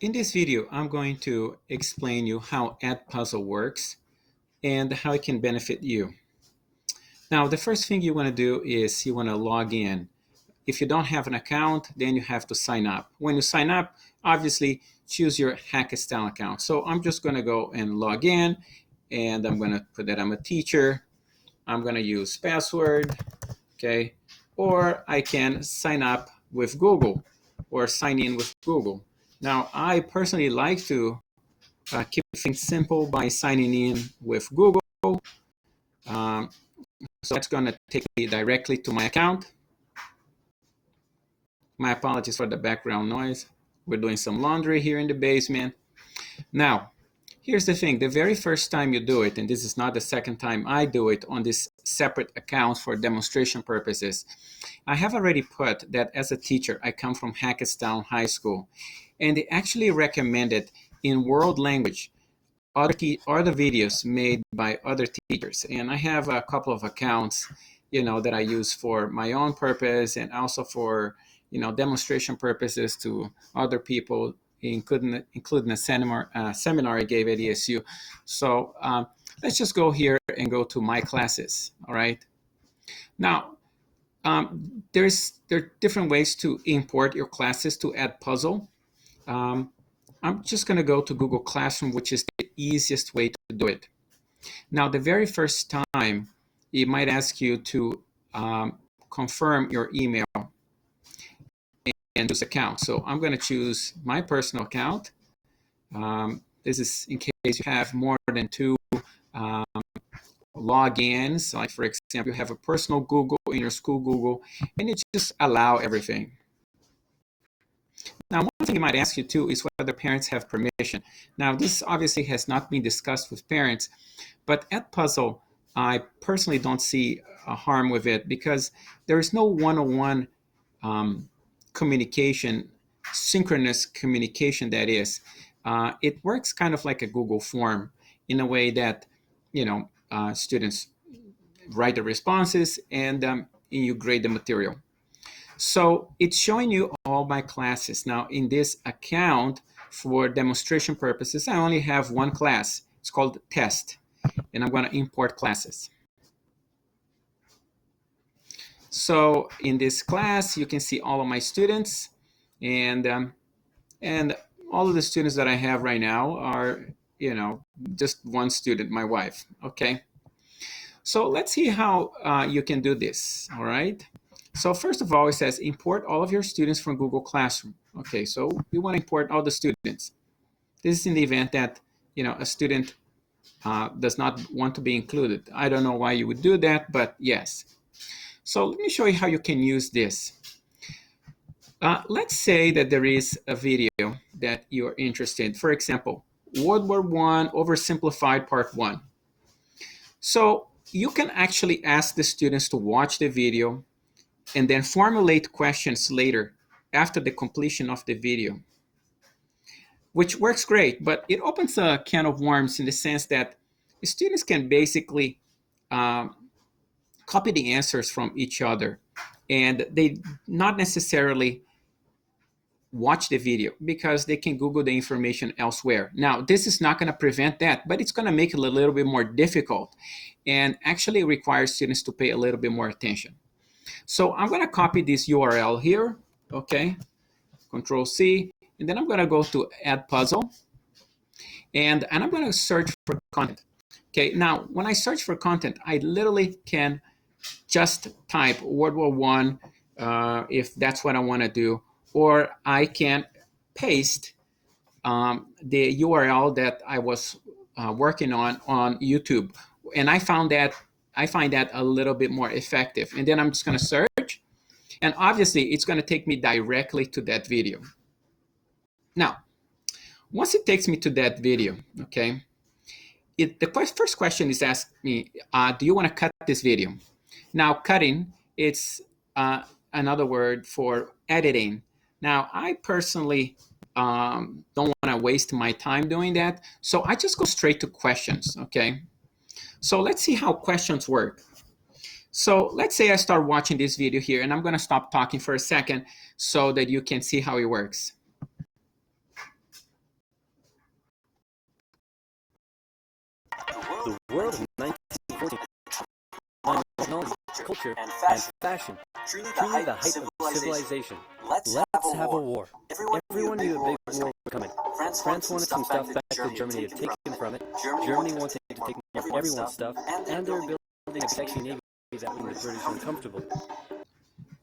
In this video, I'm going to explain you how EdPuzzle works and how it can benefit you. Now, the first thing you want to do is you want to log in. If you don't have an account, then you have to sign up. When you sign up, obviously choose your Hackathon account. So I'm just going to go and log in, and I'm going to put that I'm a teacher. I'm going to use password, okay? Or I can sign up with Google or sign in with Google. Now, I personally like to keep things simple by signing in with Google. Um, so that's going to take me directly to my account. My apologies for the background noise. We're doing some laundry here in the basement. Now, here's the thing. The very first time you do it, and this is not the second time I do it on this separate account for demonstration purposes, I have already put that as a teacher, I come from Hackettstown High School, and they actually recommended in world language other videos made by other teachers. And I have a couple of accounts, that I use for my own purpose and also for, demonstration purposes to other people, including a seminar I gave at ESU. So let's just go here and go to my classes. All right. Now, there are different ways to import your classes to EdPuzzle. I'm just going to go to Google Classroom, which is the easiest way to do it. Now, the very first time, it might ask you to confirm your email and choose account. So I'm going to choose my personal account. This is in case you have more than two logins. Like, for example, you have a personal Google in your school Google, and you just allow everything. Now, one thing it might ask you too is whether parents have permission. Now, this obviously has not been discussed with parents, but at Puzzle, I personally don't see a harm with it because there is no one-on-one communication, synchronous communication, that is. It works kind of like a Google form in a way that, students write the responses and you grade the material. So it's showing you all my classes. Now, in this account, for demonstration purposes, I only have one class. It's called Test, and I'm going to import classes. So in this class, you can see all of my students, and all of the students that I have right now are, just one student, my wife. Okay. So let's see how you can do this. All right. So first of all, it says import all of your students from Google Classroom. Okay, so we want to import all the students. This is in the event that a student does not want to be included. I don't know why you would do that, but yes. So let me show you how you can use this. Let's say that there is a video that you're interested in. For example, World War I Oversimplified Part 1. So you can actually ask the students to watch the video and then formulate questions later after the completion of the video, which works great, but it opens a can of worms in the sense that students can basically copy the answers from each other, and they not necessarily watch the video because they can Google the information elsewhere. Now, this is not going to prevent that, but it's going to make it a little bit more difficult and actually requires students to pay a little bit more attention. So I'm going to copy this URL here, okay, Control C, and then I'm going to go to EdPuzzle, and I'm going to search for content. Okay, now when I search for content, I literally can just type World War I if that's what I want to do, or I can paste the URL that I was working on YouTube, and I find that a little bit more effective. And then I'm just going to search, and obviously it's going to take me directly to that video. Now, once it takes me to that video, okay, the first question is asking me, do you want to cut this video? Now, cutting, it's another word for editing. Now, I personally don't want to waste my time doing that, so I just go straight to questions, okay? So let's see how questions work. So let's say I start watching this video here, and I'm going to stop talking for a second so that you can see how it works. The world of 1914, technology, culture, and fashion, truly the height of civilization. Let's have a war. Everyone knew a big war was coming. France wanted some stuff back that Germany had taken from it. Germany wanted to take everyone's stuff, and they were building a sexy navy that made the British uncomfortable.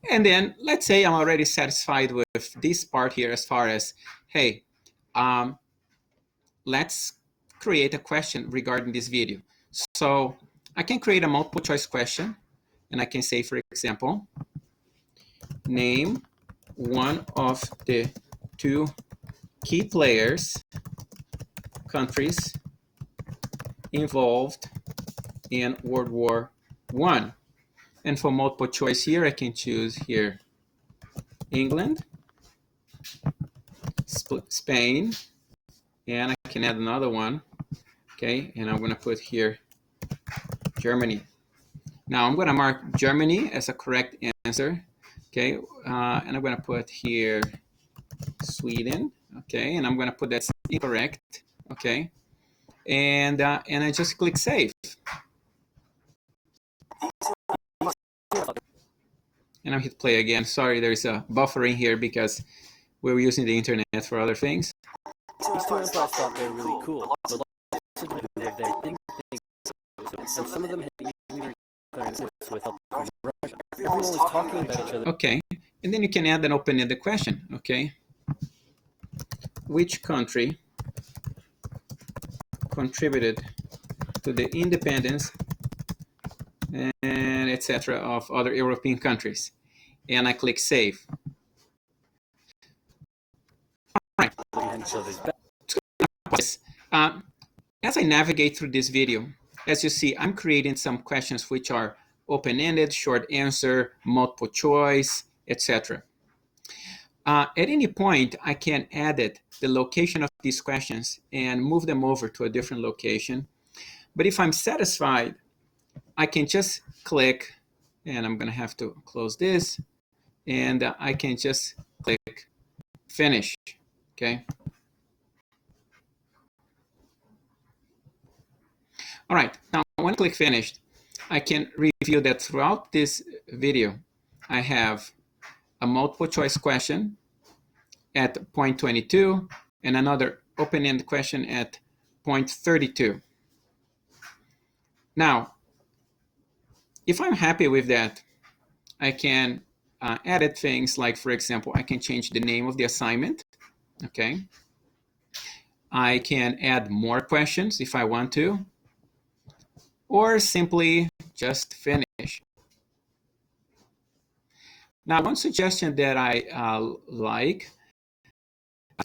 And then let's say I'm already satisfied with this part here as far as, hey, let's create a question regarding this video. So I can create a multiple choice question, and I can say, for example, name one of the two key players, countries involved in World War I. And for multiple choice here, I can choose here England, Spain, and I can add another one. Okay, and I'm going to put here Germany. Now I'm going to mark Germany as a correct answer. Okay, and I'm going to put here Sweden. Okay, and I'm going to put that's incorrect. Okay, and I just click save. And I'll hit play again. Sorry, there's a buffering here because we were using the internet for other things. These two empires thought they were really cool, but lots of people who lived there didn't think so. And some of them had even declared with help from Russia. Everyone was talking about each other. Okay, and then you can add an open-ended question. Okay, which country contributed to the independence and etc. of other European countries? And I click save. All right. As I navigate through this video, as you see, I'm creating some questions which are open-ended, short answer, multiple choice, etc. At any point, I can edit the location of these questions and move them over to a different location. But if I'm satisfied, I can just click, and I'm going to have to close this, and I can just click finish. Okay. All right. Now, when I click finished, I can review that throughout this video, I have a multiple choice question at point 22 and another open-ended question at point 32. Now, if I'm happy with that, I can edit things like, for example, I can change the name of the assignment. Okay. I can add more questions if I want to, or simply just finish. Now, one suggestion that I like,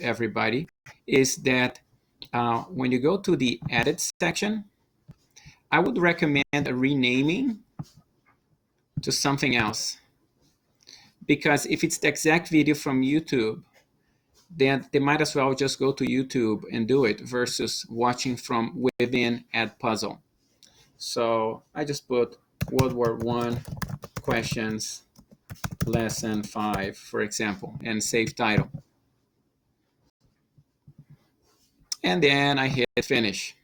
everybody, is that when you go to the edit section, I would recommend renaming to something else. Because if it's the exact video from YouTube, then they might as well just go to YouTube and do it versus watching from within EdPuzzle. So I just put World War I questions lesson 5, for example, and save title. And then I hit finish.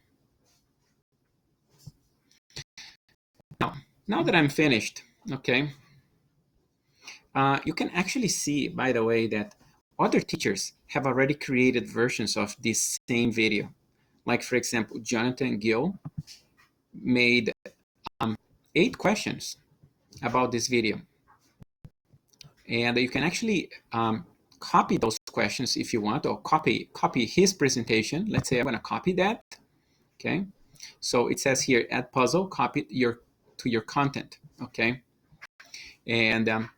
Now that I'm finished, okay, you can actually see, by the way, that other teachers have already created versions of this same video. Like, for example, Jonathan Gill made 8 questions about this video. And you can actually copy those questions if you want, or copy his presentation. Let's say I'm going to copy that. Okay. So it says here, EdPuzzle, copy to your content. Okay. And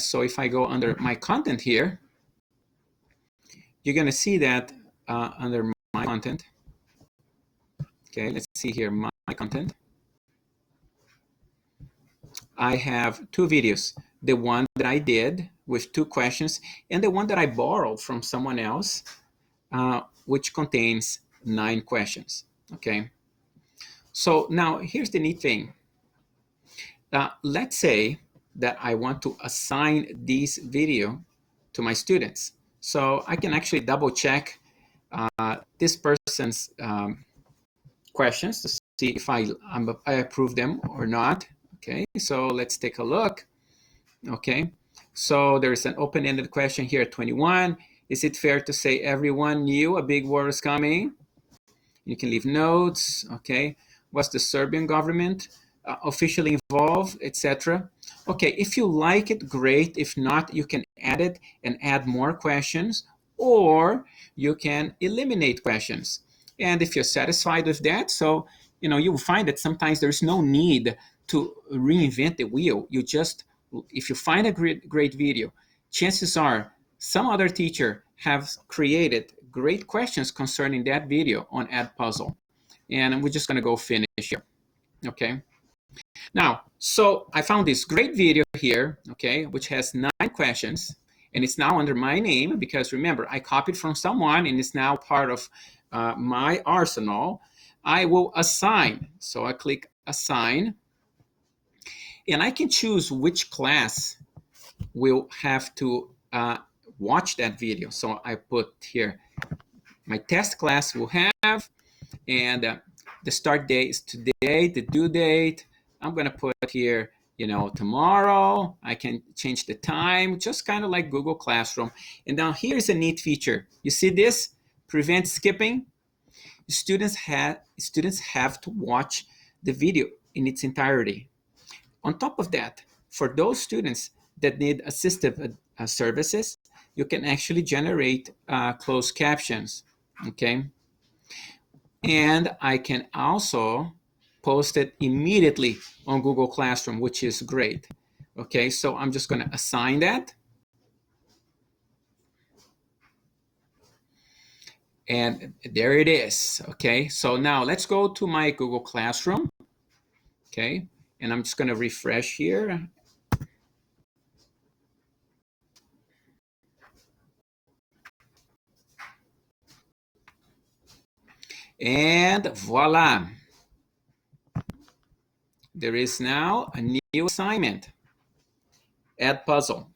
so if I go under my content here, you're going to see that under my content. Okay, let's see here, my content. I have 2 videos. The one that I did with 2 questions, and the one that I borrowed from someone else, which contains 9 questions. Okay. So now here's the neat thing. Let's say that I want to assign this video to my students. So I can actually double check this person's questions to see if I approve them or not. Okay, so let's take a look. Okay, so there's an open-ended question here at 21. Is it fair to say everyone knew a big war was coming? You can leave notes. Okay, was the Serbian government officially involved, etc. Okay, if you like it, great. If not, you can add it and add more questions, or you can eliminate questions. And if you're satisfied with that, so you will find that sometimes there's no need to reinvent the wheel. You just, if you find a great video, chances are some other teacher have created great questions concerning that video on EdPuzzle. And we're just going to go finish here. Okay. Now, so I found this great video here, okay, which has 9 questions, and it's now under my name because remember, I copied from someone and it's now part of my arsenal. I will assign. So I click assign, and I can choose which class will have to watch that video. So I put here my test class will have, and the start date is today, the due date. I'm going to put here, tomorrow. I can change the time, just kind of like Google Classroom. And now here's a neat feature. You see this? Prevent skipping. Students have to watch the video in its entirety. On top of that, for those students that need assistive services, you can actually generate closed captions, okay? And I can also post it immediately on Google Classroom, which is great. Okay, so I'm just going to assign that. And there it is. Okay, so now let's go to my Google Classroom. Okay, and I'm just going to refresh here. And voila. There is now a new assignment, EdPuzzle.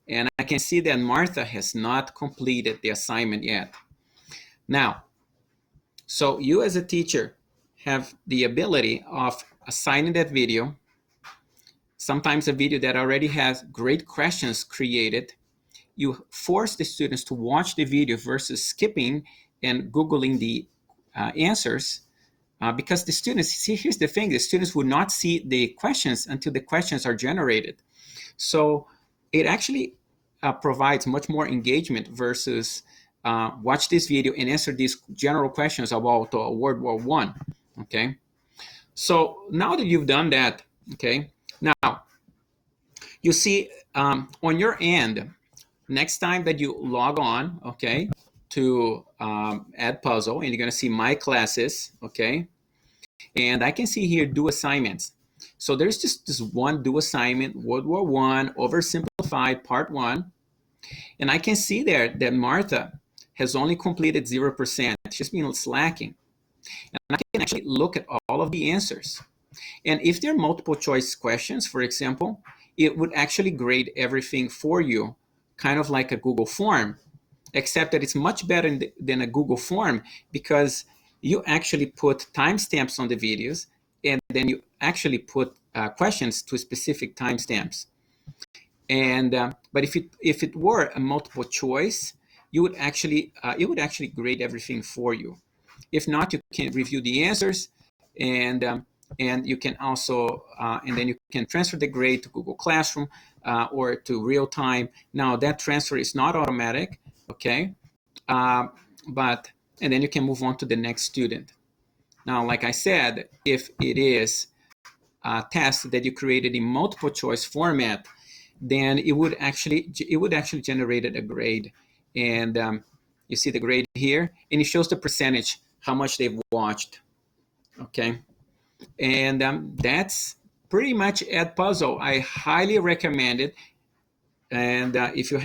And I can see that Martha has not completed the assignment yet. Now, so you as a teacher have the ability of assigning that video, sometimes a video that already has great questions created. You force the students to watch the video versus skipping and Googling the answers. Because the students, see, here's the thing, the students would not see the questions until the questions are generated. So it actually provides much more engagement versus watch this video and answer these general questions about World War I. Okay. So now that you've done that, okay, now you see on your end, next time that you log on, okay, to EdPuzzle, and you're going to see my classes, okay, and I can see here do assignments. So there's just this one do assignment, World War I, oversimplified part 1. And I can see there that Martha has only completed 0%. She's been slacking. And I can actually look at all of the answers. And if there are multiple choice questions, for example, it would actually grade everything for you, kind of like a Google form, except that it's much better than a Google form because you actually put timestamps on the videos, and then you actually put questions to specific timestamps. And but if it were a multiple choice, you would actually it would actually grade everything for you. If not, you can review the answers, and you can also and then you can transfer the grade to Google Classroom or to real time. Now that transfer is not automatic, okay, but and then you can move on to the next student. Now, like I said, if it is a test that you created in multiple choice format, then it would actually generate a grade, and you see the grade here, and it shows the percentage how much they've watched. Okay, and that's pretty much EdPuzzle. I highly recommend it, and if you